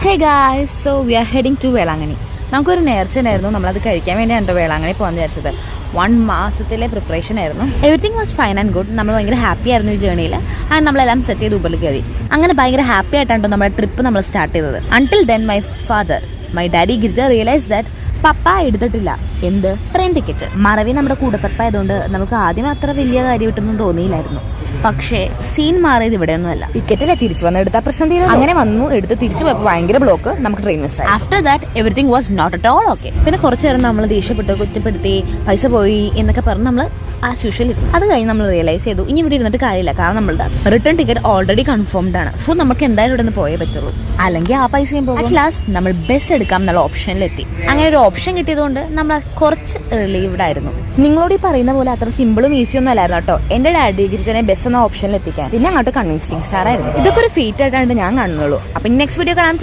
Hey guys, so we are heading to Velankanni. നമുക്കൊരു നേർച്ചയായിരുന്നു, നമ്മളത് കഴിക്കാൻ വേണ്ടിയാണ് വേളാങ്കണ്ണി പോകാൻ വിചാരിച്ചത്. 1 മാസത്തിലെ പ്രിപ്പറേഷൻ ആയിരുന്നു. Everything was fine and good. നമ്മൾ ഭയങ്കര ഹാപ്പി ആയിരുന്നു ഈ ജേണിയിൽ. അങ്ങനെ നമ്മളെല്ലാം സെറ്റ് ചെയ്ത് ഊബറിൽ കയറി. അങ്ങനെ ഭയങ്കര ഹാപ്പി ആയിട്ടാണ് നമ്മുടെ ട്രിപ്പ് നമ്മൾ സ്റ്റാർട്ട് ചെയ്തത്. Until then my daddy Girija realise that papa എടുത്തിട്ടില്ല എന്ത് ട്രെയിൻ ടിക്കറ്റ്. മറവി നമ്മുടെ കൂടപ്പറപ്പായതുകൊണ്ട് നമുക്ക് ആദ്യം അത്ര വലിയ കാര്യമായിട്ടൊന്നും തോന്നിയില്ലായിരുന്നു. പക്ഷേ സീൻ മാറിയത് ഇവിടെയൊന്നുമല്ല. ടിക്കറ്റിലെ തിരിച്ചു വന്ന് എടുത്ത പ്രശ്നം തീരും. അങ്ങനെ വന്നു എടുത്ത് തിരിച്ചു പോയപ്പോൾ ഭയങ്കര ബ്ലോക്ക്. നമുക്ക് ട്രെയിൻ മിസ്സായി. After that everything was not at all okay. പിന്നെ കുറച്ചു നേരം നമ്മൾ ദേഷ്യപ്പെട്ടു, കുറ്റപ്പെടുത്തി, പൈസ പോയി എന്നൊക്കെ പറഞ്ഞ് നമ്മൾ ആസ് യൂഷ്വൽ. അത് കഴിഞ്ഞ് നമ്മൾ റിയലൈസ് ചെയ്തു ഇനി ഇവിടെ ഇരുന്നിട്ട് കാര്യമില്ല. കാരണം നമ്മളുടെ റിട്ടേൺ ടിക്കറ്റ് ഓൾറെഡി കൺഫേംഡ് ആണ്. സോ നമുക്ക് എന്തായാലും ഇവിടെ നിന്ന് പോയേ പറ്റുള്ളൂ, അല്ലെങ്കിൽ ആ പൈസയും പോകും. അറ്റ് ലാസ്റ്റ് നമ്മൾ ബസ് എടുക്കാം എന്നുള്ള ഓപ്ഷനിലെത്തി. അങ്ങനെ ഒരു ഓപ്ഷൻ കിട്ടിയതുകൊണ്ട് നമ്മൾ കുറച്ച് റിലീവ്ഡ് ആയിരുന്നു. നിങ്ങളോട് ഈ പറയുന്ന പോലെ അത്ര സിമ്പിളും ഈസി ഒന്നും അല്ലായിരുന്നു കേട്ടോ എന്റെ ഡാഡി ഗിരിജനെ ബസ് എന്ന ഓപ്ഷനിൽ എത്തിക്കാൻ. പിന്നെ അങ്ങോട്ട് കൺവിൻസിങ് സ്റ്റാർ ആയിരുന്നു. ഇതൊക്കെ ഒരു ഫീറ്റ് ആയിട്ടാണ് ഞാൻ കാണുന്നുള്ളൂ. അപ്പൊ നെക്സ്റ്റ് വീഡിയോ കാണാൻ